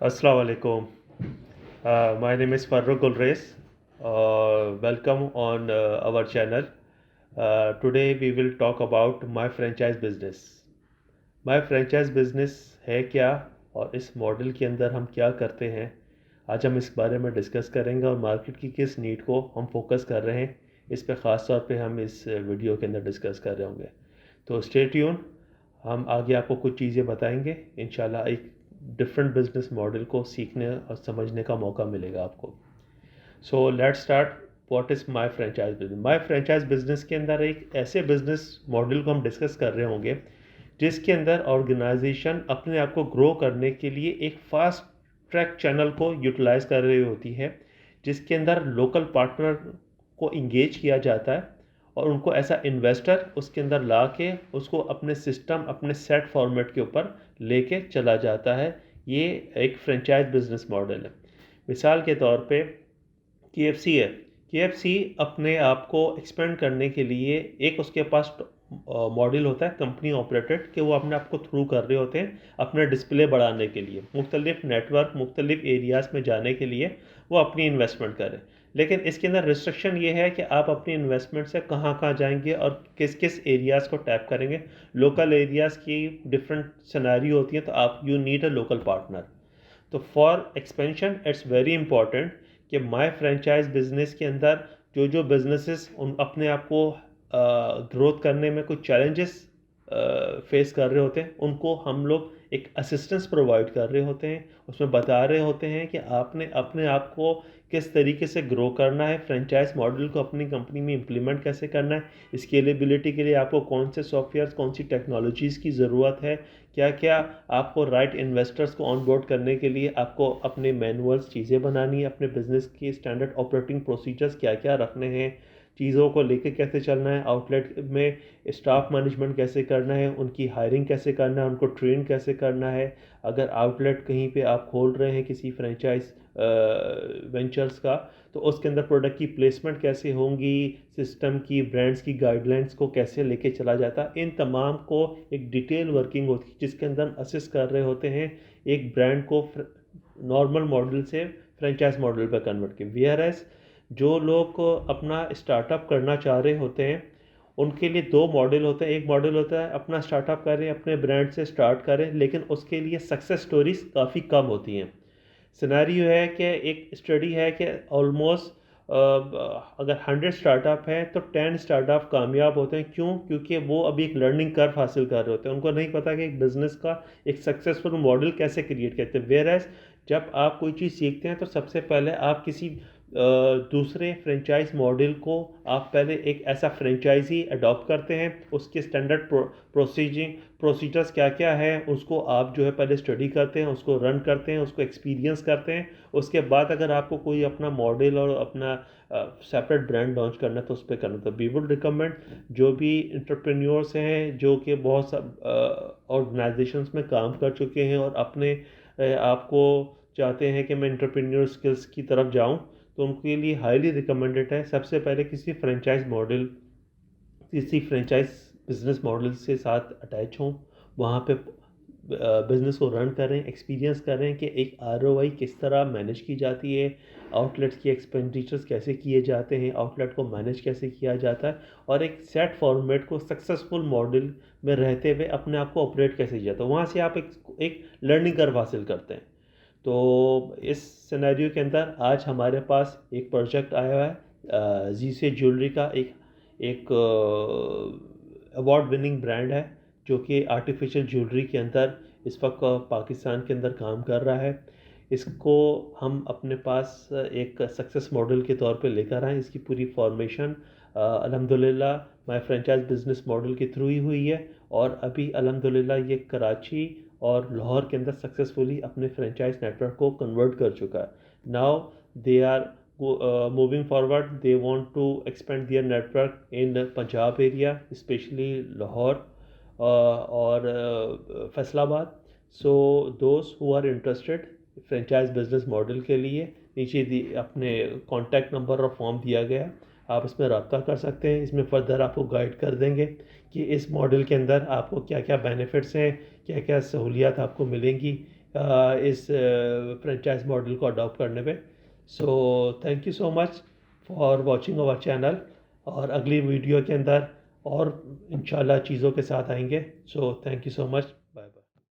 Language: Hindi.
Assalamu alaikum. My name is Farrukh Gulres. Welcome on our channel. Today we will talk about my franchise business. My franchise business है क्या और इस मॉडल के अंदर हम क्या करते हैं, आज हम इस बारे में डिस्कस करेंगे और मार्केट की किस नीड को हम फोकस कर रहे हैं इस पे ख़ास तौर पे हम इस वीडियो के अंदर डिस्कस कर रहे होंगे। तो स्टे ट्यून, हम आगे आपको कुछ चीज़ें बताएंगे। इंशाल्लाह एक डिफरेंट बिजनेस मॉडल को सीखने और समझने का मौका मिलेगा आपको। So let's start. What is my franchise business? My franchise business के अंदर एक ऐसे बिजनेस मॉडल को हम डिस्कस कर रहे होंगे जिसके अंदर ऑर्गेनाइजेशन अपने आप को ग्रो करने के लिए एक फास्ट ट्रैक चैनल को यूटिलाइज कर रही होती है, जिसके अंदर लोकल पार्टनर को इंगेज किया जाता है और उनको ऐसा इन्वेस्टर उसके अंदर ला के उसको अपने सिस्टम, अपने सेट फॉर्मेट के ऊपर लेके चला जाता है। ये एक फ्रेंचाइज बिजनेस मॉडल है। मिसाल के तौर पे KFC है। KFC अपने आप को एक्सपेंड करने के लिए एक उसके पास मॉडल होता है कंपनी ऑपरेटेड, कि वो अपने आप को थ्रू कर रहे होते हैं अपना डिस्प्ले बढ़ाने के लिए, मुख्तलिफ नेटवर्क, मुख्तलिफ एरियाज़ में जाने के लिए वो अपनी इन्वेस्टमेंट करें। लेकिन इसके अंदर रिस्ट्रिक्शन ये है कि आप अपनी इन्वेस्टमेंट से कहाँ कहाँ जाएंगे और किस किस एरियाज़ को टैप करेंगे। लोकल एरियाज़ की डिफरेंट सिनेरियो होती है, तो आप you need a local partner. तो for expansion it's very important कि माय फ्रेंचाइज बिजनेस के अंदर जो जो बिजनेसेस उन अपने आप को ग्रोथ करने में कुछ चैलेंजेस फेस कर रहे होते हैं, उनको हम लोग एक असिस्टेंस प्रोवाइड कर रहे होते हैं। उसमें बता रहे होते हैं कि आपने अपने आप को किस तरीके से ग्रो करना है, फ्रेंचाइज मॉडल को अपनी कंपनी में इम्प्लीमेंट कैसे करना है, स्केलेबिलिटी के लिए आपको कौन से सॉफ्टवेयर, कौन सी टेक्नोलॉजीज़ की ज़रूरत है, क्या क्या आपको राइट इन्वेस्टर्स को ऑन बोर्ड करने के लिए आपको अपने मैनुअल्स चीज़ें बनानी है, अपने बिजनेस की स्टैंडर्ड ऑपरेटिंग प्रोसीजर्स क्या क्या रखने हैं, चीज़ों को लेके कैसे चलना है, आउटलेट में स्टाफ मैनेजमेंट कैसे करना है, उनकी हायरिंग कैसे करना है, उनको ट्रेन कैसे करना है। अगर आउटलेट कहीं पे आप खोल रहे हैं किसी फ्रेंचाइज वेंचर्स का, तो उसके अंदर प्रोडक्ट की प्लेसमेंट कैसे होंगी, सिस्टम की, ब्रांड्स की गाइडलाइंस को कैसे लेके चला जाता है, इन तमाम को एक डिटेल वर्किंग होती है जिसके अंदर हम असिस्ट कर रहे होते हैं एक ब्रांड को नॉर्मल मॉडल से फ्रेंचाइज मॉडल पर कन्वर्ट किया। वी आर एस जो लोग अपना स्टार्टअप करना चाह रहे होते हैं उनके लिए दो मॉडल होते हैं। एक मॉडल होता है अपना स्टार्टअप करें, अपने ब्रांड से स्टार्ट करें, लेकिन उसके लिए सक्सेस स्टोरीज काफ़ी कम होती हैं। सिनेरियो है कि एक स्टडी है कि ऑलमोस्ट अगर 100 स्टार्टअप हैं तो 10 स्टार्टअप कामयाब होते हैं। क्यों? क्योंकि वो अभी एक लर्निंग कर्व हासिल कर रहे होते हैं, उनको नहीं पता कि एक बिज़नेस का एक सक्सेसफुल मॉडल कैसे क्रिएट करते हैं। वेयर एज जब आप कोई चीज़ सीखते हैं तो सबसे पहले आप किसी दूसरे फ्रेंचाइज मॉडल को आप पहले एक ऐसा फ्रेंचाइजी अडॉप्ट करते हैं, उसके स्टैंडर्ड प्रोसीजर्स क्या क्या है उसको आप जो है पहले स्टडी करते हैं, उसको रन करते हैं, उसको एक्सपीरियंस करते हैं। उसके बाद अगर आपको कोई अपना मॉडल और अपना सेपरेट ब्रांड लॉन्च करना है तो उस पर करना। तो वी वुड रिकमेंड जो भी इंटरप्रेन्योर्स हैं जो कि बहुत ऑर्गेनाइजेशंस में काम कर चुके हैं और अपने आपको चाहते हैं कि मैं इंटरप्रेन्योर स्किल्स की तरफ जाऊं, तो उनके लिए हाईली रिकमेंडेड है सबसे पहले किसी फ्रेंचाइज बिजनेस मॉडल से साथ अटैच हों, वहाँ पे बिज़नेस को रन करें, एक्सपीरियंस करें कि एक ROI किस तरह मैनेज की जाती है, आउटलेट्स की एक्सपेंडिचर्स कैसे किए जाते हैं, आउटलेट को मैनेज कैसे किया जाता है, और एक सेट फॉर्मेट को सक्सेसफुल मॉडल में रहते हुए अपने आप को ऑपरेट कैसे किया जाता है। वहाँ से आप एक लर्निंग कर्व हासिल करते हैं। तो इस सिनेरियो के अंदर आज हमारे पास एक प्रोजेक्ट आया हुआ है जी से ज्वेलरी का। एक अवार्ड विनिंग ब्रांड है जो कि आर्टिफिशियल ज्वेलरी के अंदर इस वक्त पाकिस्तान के अंदर काम कर रहा है। इसको हम अपने पास एक सक्सेस मॉडल के तौर पे लेकर आए। इसकी पूरी फॉर्मेशन अल्हम्दुलिल्लाह माय फ्रेंचाइज बिजनेस मॉडल के थ्रू ही हुई है, और अभी अल्हम्दुलिल्लाह ये कराची और लाहौर के अंदर सक्सेसफुली अपने फ्रेंचाइज नेटवर्क को कन्वर्ट कर चुका है। Now they are moving forward, they want to expand their network in Punjab area, especially Lahore और फैसलाबाद। सो दोस्त who are interested franchise business model के लिए नीचे अपने कॉन्टैक्ट नंबर और फॉर्म दिया गया है, आप इसमें रब्ता कर सकते हैं। इसमें फर्दर आपको गाइड कर देंगे कि इस मॉडल के अंदर आपको क्या क्या बेनिफिट्स हैं, क्या क्या सहूलियात आपको मिलेंगी इस फ्रेंचाइज मॉडल को अडॉप्ट करने पे। So thank you so much for watching our channel, और अगली वीडियो के अंदर और इंशाल्लाह चीज़ों के साथ आएंगे। सो थैंक यू सो मच।